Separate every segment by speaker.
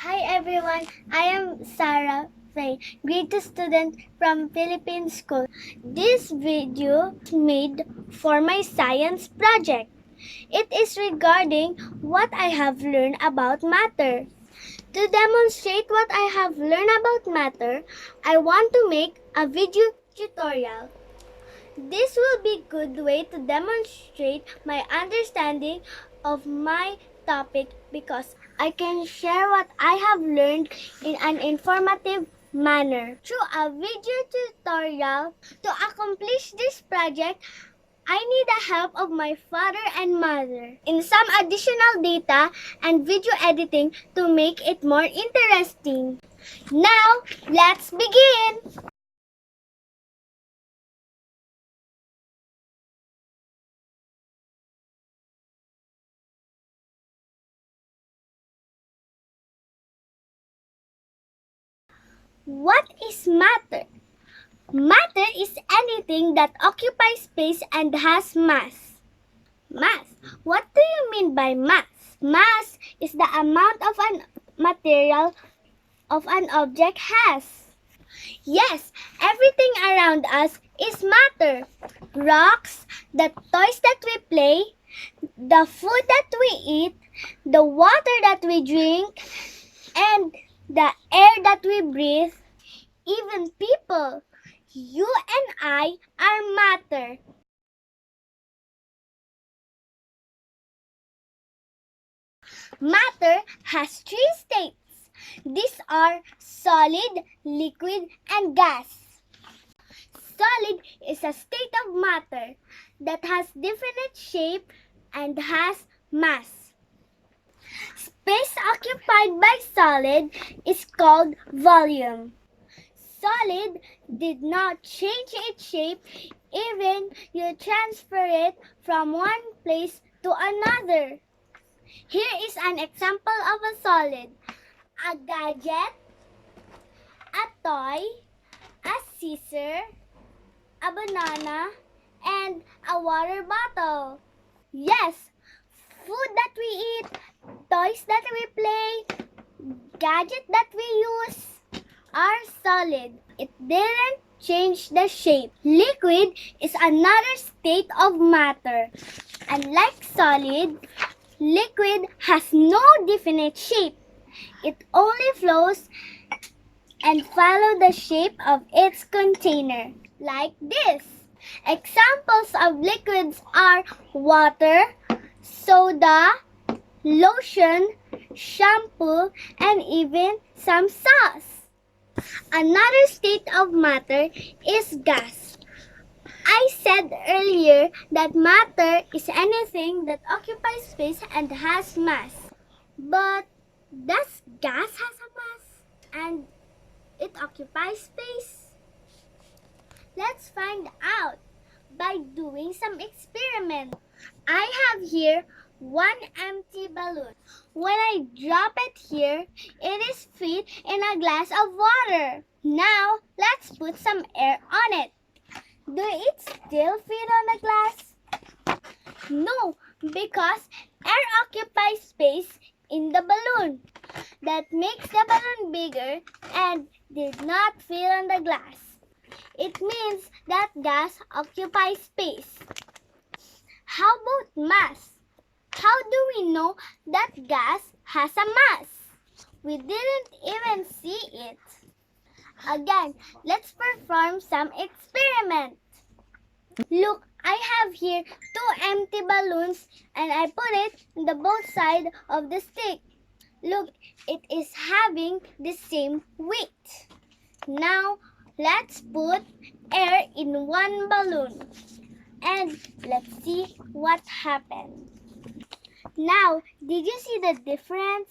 Speaker 1: Hi everyone, I am Sarah Faye, grade 2 student from Philippine School. This video is made for my science project. It is regarding what I have learned about matter. To demonstrate what I have learned about matter, I want to make a video tutorial. This will be a good way to demonstrate my understanding of my topic because I can share what I have learned in an informative manner. Through a video tutorial, to accomplish this project, I need the help of my father and mother in some additional data and video editing to make it more interesting. Now, let's begin! What is matter? Matter is anything that occupies space and has mass. Mass. What do you mean by mass? Mass is the amount of an material of an object has. Yes, everything around us is matter. Rocks, the toys that we play, the food that we eat, the water that we drink, and the air that we breathe, even people. You and I are matter. Matter has three states. These are solid, liquid, and gas. Solid is a state of matter that has definite shape and has mass. Space occupied by solid is called volume. Solid did not change its shape even you transfer it from one place to another. Here is an example of a solid. A gadget, a toy, a scissor, a banana, and a water bottle. Yes, food that we eat, toys that we play, gadget that we use are solid. It didn't change the shape. Liquid is another state of matter. Unlike solid, liquid has no definite shape. It only flows and follows the shape of its container, like this. Examples of liquids are water, soda, lotion, shampoo, and even some sauce. Another state of matter is gas. I said earlier that matter is anything that occupies space and has mass. But does gas has a mass and it occupies space? Let's find out by doing some experiment. I have here one empty balloon. When I drop it here, it is fit in a glass of water. Now, let's put some air on it. Do it still fit on the glass? No, because air occupies space in the balloon. That makes the balloon bigger and did not fit on the glass. It means that gas occupies space. How about mass? How do we know that gas has a mass? We didn't even see it. Again, let's perform some experiment. Look, I have here two empty balloons and I put it on the both sides of the stick. Look, it is having the same weight. Now, let's put air in one balloon and let's see what happens. Now, did you see the difference?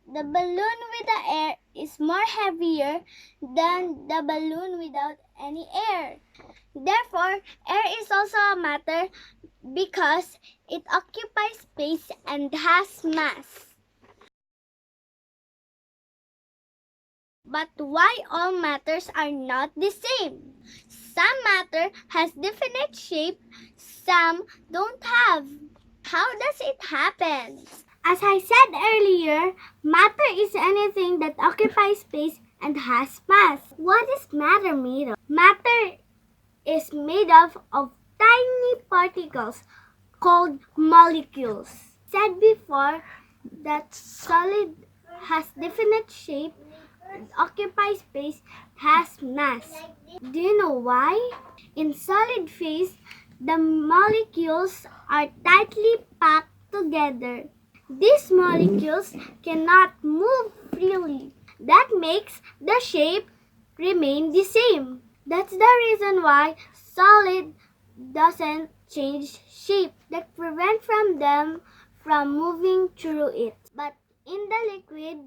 Speaker 1: The balloon with the air is more heavier than the balloon without any air. Therefore, air is also a matter because it occupies space and has mass. But why all matters are not the same? Some matter has definite shape, some don't have. How does it happen? As I said earlier, matter is anything that occupies space and has mass. What is matter made of? Matter is made of tiny particles called molecules. Said before that solid has definite shape, occupies space, has mass. Do you know why? In solid phase, the molecules are tightly packed together. These molecules cannot move freely. That makes the shape remain the same. That's the reason why solid doesn't change shape, that prevent from them from moving through it. But in the liquid,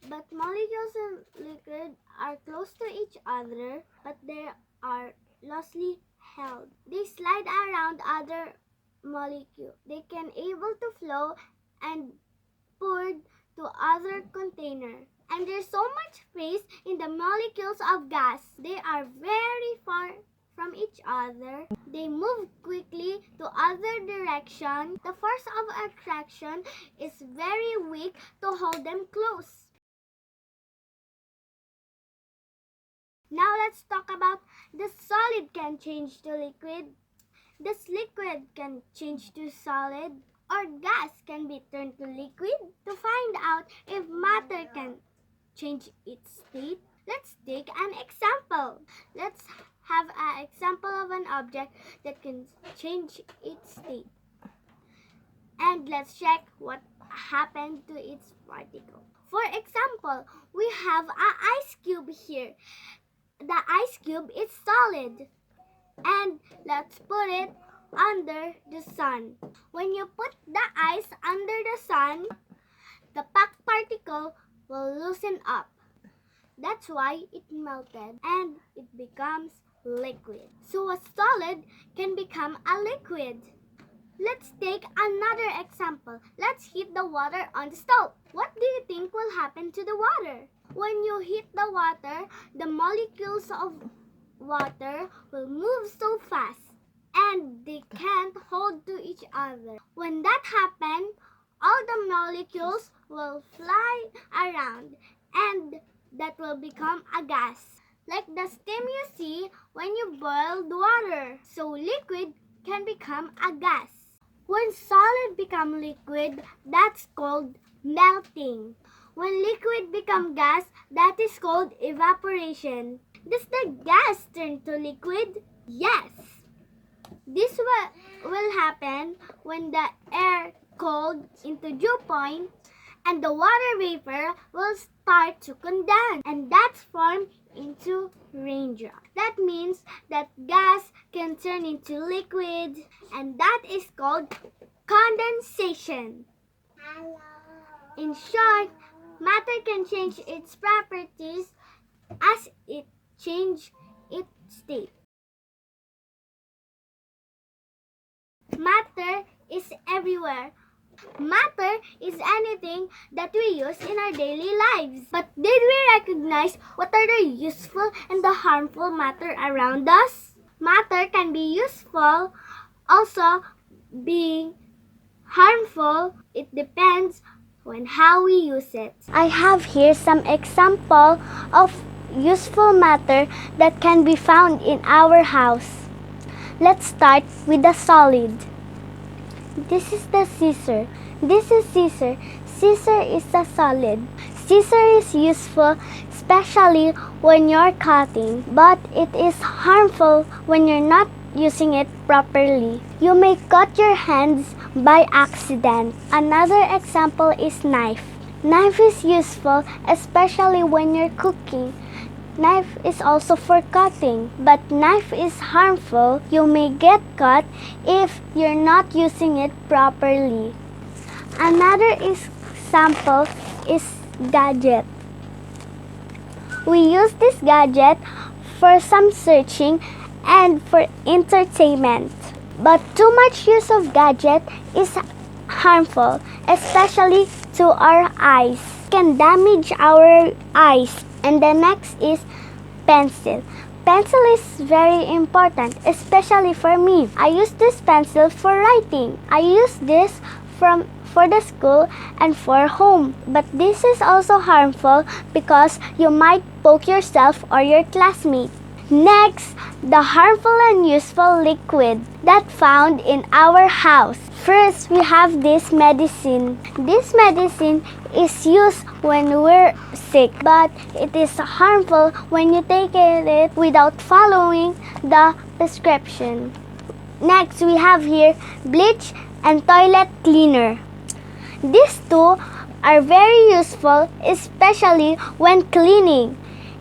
Speaker 1: but molecules in liquid are close to each other, but they are loosely held. They slide around other molecules. They can able to flow and poured to other container. And there's so much space in the molecules of gas. They are very far from each other. They move quickly to other direction. The force of attraction is very weak to hold them close. Now let's talk about the solid can change to liquid. This liquid can change to solid, or gas can be turned to liquid. To find out if matter can change its state, let's take an example. Let's have an example of an object that can change its state. And let's check what happened to its particle. For example, we have an ice cube here. The ice cube is solid. And let's put it under the sun. When you put the ice under the sun, the packed particle will loosen up. That's why it melted and it becomes liquid. So a solid can become a liquid. Let's take another example. Let's heat the water on the stove. What do you think will happen to the water? When you heat the water, the molecules of water will move so fast and they can't hold to each other. When that happens, all the molecules will fly around and that will become a gas, like the steam you see when you boil water. So liquid can become a gas. When solid become liquid, that's called melting. When liquid become gas, that is called evaporation. Does the gas turn to liquid? Yes. This will happen when the air cooled into dew point and the water vapor will start to condense, and that's formed into raindrop. That means that gas can turn into liquid, and that is called condensation. In short, matter can change its properties as it changes its state. Matter is everywhere. Matter is anything that we use in our daily lives. But did we recognize what are the useful and the harmful matter around us? Matter can be useful, also being harmful. It depends on how we use it. I have here some example of useful matter that can be found in our house. Let's start with the solid. This is the scissor. This is scissor. Scissor is a solid. Scissor is useful especially when you're cutting, but it is harmful when you're not using it properly. You may cut your hands by accident. Another example is knife. Knife is useful especially when you're cooking. Knife is also for cutting, but knife is harmful. You may get cut if you're not using it properly. Another example is gadget. We use this gadget for some searching and for entertainment. But too much use of gadget is harmful, especially to our eyes. It can damage our eyes. And the next is pencil. Pencil is very important, especially for me. I use this pencil for writing. I use this for the school and for home. But this is also harmful because you might poke yourself or your classmate. Next, the harmful and useful liquid that found in our house. First, we have this medicine. This medicine is used when we're sick, but it is harmful when you take it without following the prescription. Next, we have here bleach and toilet cleaner. These two are very useful, especially when cleaning.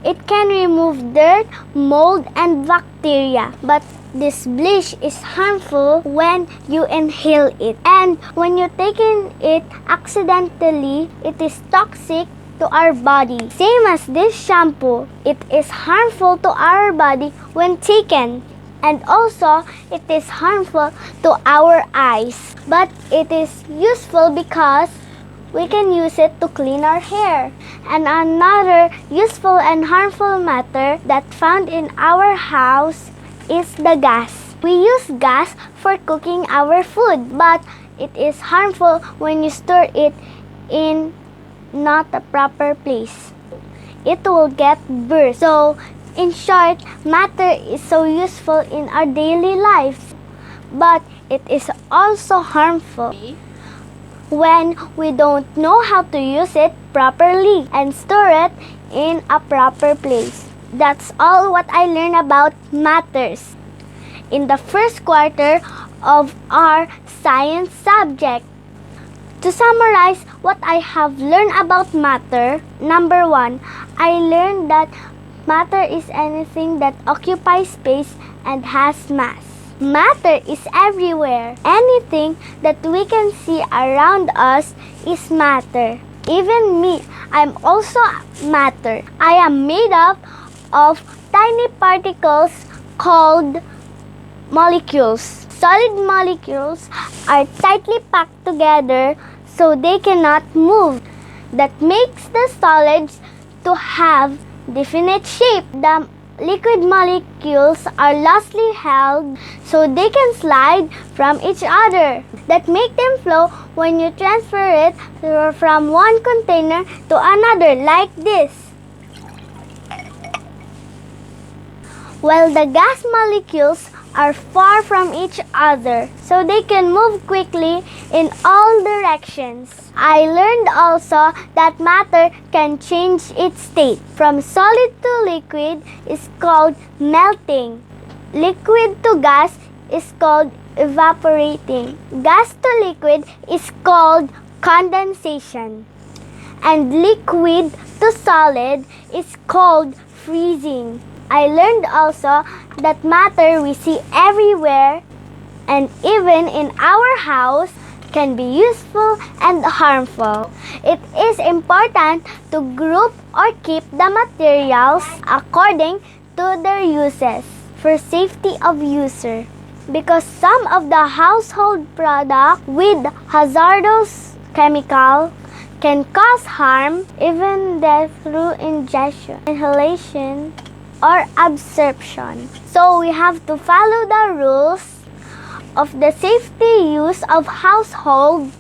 Speaker 1: It can remove dirt, mold, and bacteria. But this bleach is harmful when you inhale it. And when you take it accidentally, it is toxic to our body. Same as this shampoo, it is harmful to our body when taken. And also, it is harmful to our eyes. But it is useful because we can use it to clean our hair. And another useful and harmful matter that found in our house is the gas. We use gas for cooking our food, but it is harmful when you store it in not a proper place. It will get burst. So, in short, matter is so useful in our daily lives, but it is also harmful when we don't know how to use it properly and store it in a proper place. That's all what I learned about matters in the first quarter of our science subject. To summarize what I have learned about matter, number 1, I learned that matter is anything that occupies space and has mass. Matter is everywhere. Anything that we can see around us is matter. Even me, I'm also matter. I am made up of tiny particles called molecules. Solid molecules are tightly packed together so they cannot move. That makes the solids to have definite shape. The liquid molecules are loosely held so they can slide from each other. That make them flow when you transfer it from one container to another, like this. While the gas molecules are far from each other, so they can move quickly in all directions. I learned also that matter can change its state. From solid to liquid is called melting. Liquid to gas is called evaporating. Gas to liquid is called condensation. And liquid to solid is called freezing. I learned also that matter we see everywhere and even in our house can be useful and harmful. It is important to group or keep the materials according to their uses for safety of user. Because some of the household products with hazardous chemical can cause harm, even death through ingestion, inhalation, or absorption. So we have to follow the rules of the safety use of household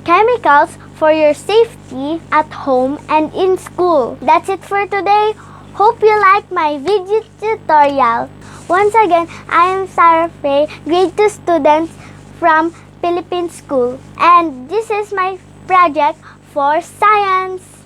Speaker 1: chemicals for your safety at home and in school. That's it for today. Hope you like my video tutorial. Once again, I am Sarah Faye, grade 2 student from Philippine School. And this is my project for science.